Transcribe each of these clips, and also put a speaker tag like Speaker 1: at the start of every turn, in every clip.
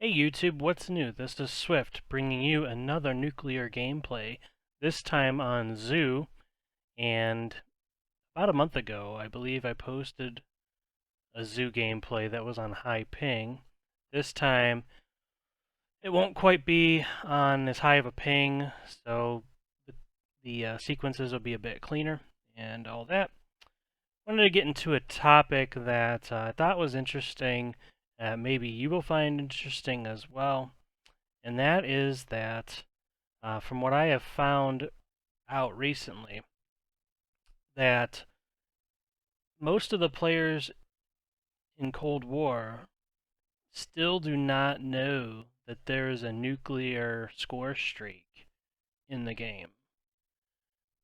Speaker 1: Hey YouTube, what's new? This is Swift bringing you another nuclear gameplay, this time on Zoo, and about a month ago I believe I posted a Zoo gameplay that was on high ping. This time it won't quite be on as high of a ping, so the sequences will be a bit cleaner and all that. I wanted to get into a topic that I thought was interesting, maybe you will find interesting as well. And that is that, from what I have found out recently, that most of the players in Cold War still do not know that there is a nuclear score streak in the game.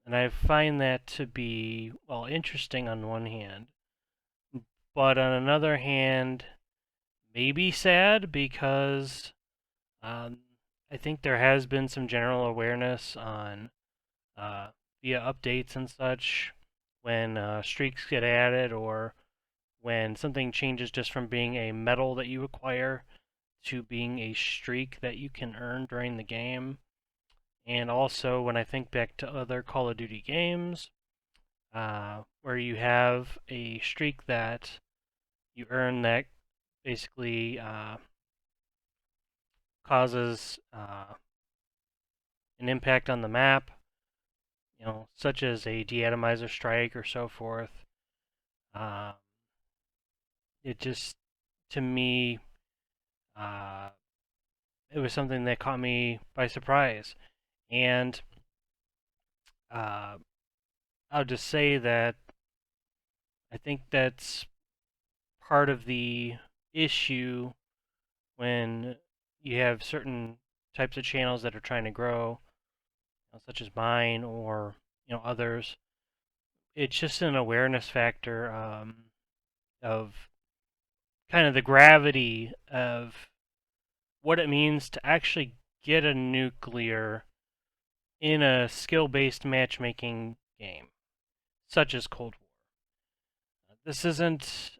Speaker 1: And I find that to be, well, interesting on one hand, but on another hand, maybe sad because I think there has been some general awareness on via updates and such when streaks get added or when something changes just from being a medal that you acquire to being a streak that you can earn during the game. And also when I think back to other Call of Duty games where you have a streak that you earn that basically causes an impact on the map, such as a deatomizer strike or so forth. Uh, it just, to me, uh, it was something that caught me by surprise. And I'll just say that I think that's part of the issue when you have certain types of channels that are trying to grow, such as mine or others. It's just an awareness factor of kind of the gravity of what it means to actually get a nuclear in a skill-based matchmaking game, such as Cold War. This isn't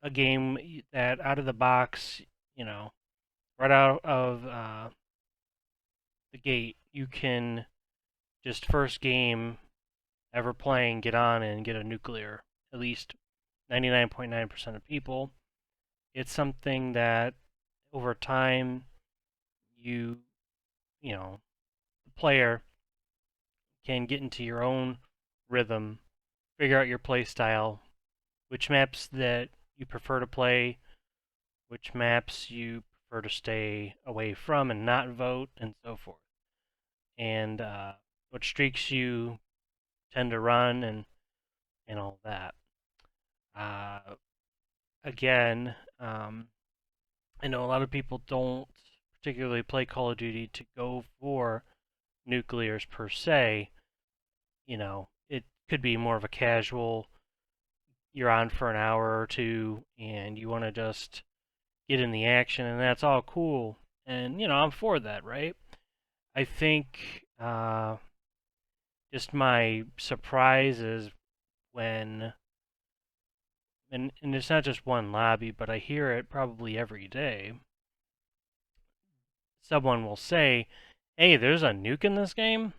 Speaker 1: a game that out of the box, right out of the gate, you can just first game ever playing, get on and get a nuclear. At least 99.9% of people. It's something that over time the player can get into your own rhythm, figure out your play style, which maps that you prefer to play, which maps you prefer to stay away from and not vote, and so forth. And what streaks you tend to run and all that. Again, I know a lot of people don't particularly play Call of Duty to go for nuclears per se. It could be more of a casual, you're on for an hour or two and you want to just get in the action, and that's all cool. And, I'm for that, right? I think just my surprise is when, and it's not just one lobby, but I hear it probably every day, someone will say, hey, there's a nuke in this game?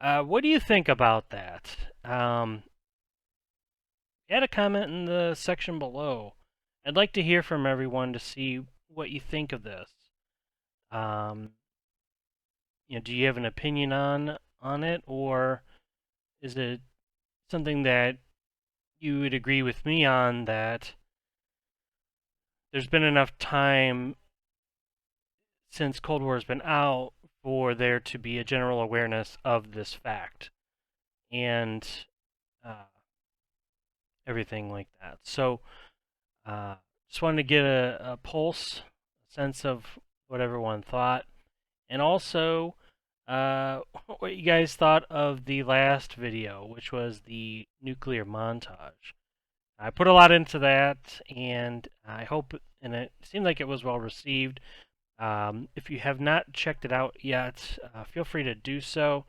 Speaker 1: What do you think about that? Add a comment in the section below. I'd like to hear from everyone to see what you think of this. Do you have an opinion on it, or is it something that you would agree with me on, that there's been enough time since Cold War has been out for there to be a general awareness of this fact and everything like that? So, just wanted to get a pulse, a sense of what everyone thought, and also what you guys thought of the last video, which was the nuclear montage. I put a lot into that, and I hope, and it seemed like it was well received. If you have not checked it out yet, feel free to do so.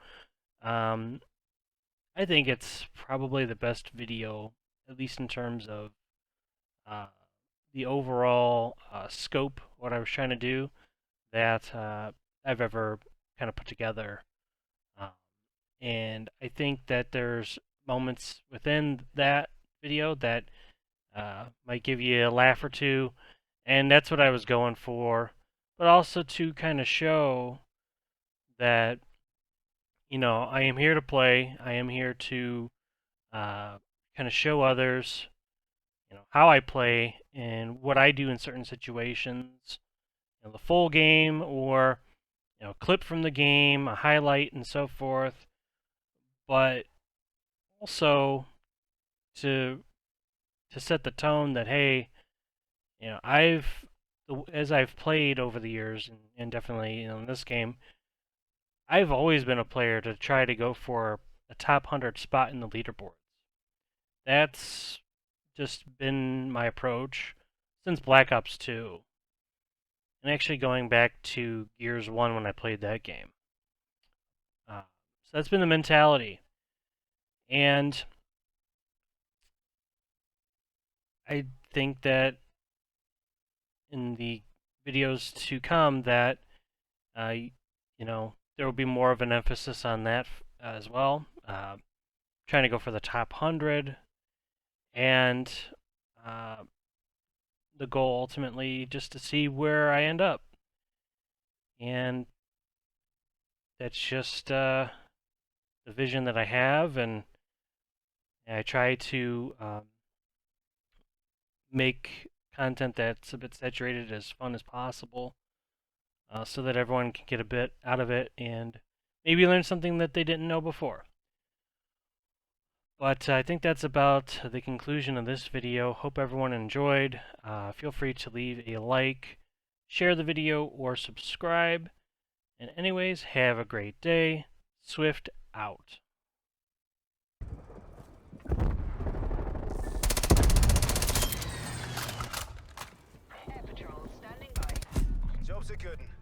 Speaker 1: I think it's probably the best video, at least in terms of the overall scope, what I was trying to do, that I've ever kind of put together. Um, and I think that there's moments within that video that might give you a laugh or two, and that's what I was going for. But also to kind of show that, you know, I am here to play. I am here to kind of show others, you know, how I play and what I do in certain situations. You know, the full game, or you know, a clip from the game, a highlight, and so forth. But also to set the tone that, hey, you know, as I've played over the years, and definitely, you know, in this game, I've always been a player to try to go for a top 100 spot in the leaderboards. That's just been my approach since Black Ops 2. And actually going back to Gears 1 when I played that game. So that's been the mentality. And I think that in the videos to come that, you know, there will be more of an emphasis on that as well. Trying to go for the top 100, and the goal ultimately just to see where I end up. And that's just the vision that I have, and I try to make content that's a bit saturated, as fun as possible, so that everyone can get a bit out of it and maybe learn something that they didn't know before. But I think that's about the conclusion of this video. Hope everyone enjoyed. Feel free to leave a like, share the video, or subscribe. And anyways, have a great day. Swift out.
Speaker 2: Air Patrol standing by.
Speaker 3: Job's a good 'un.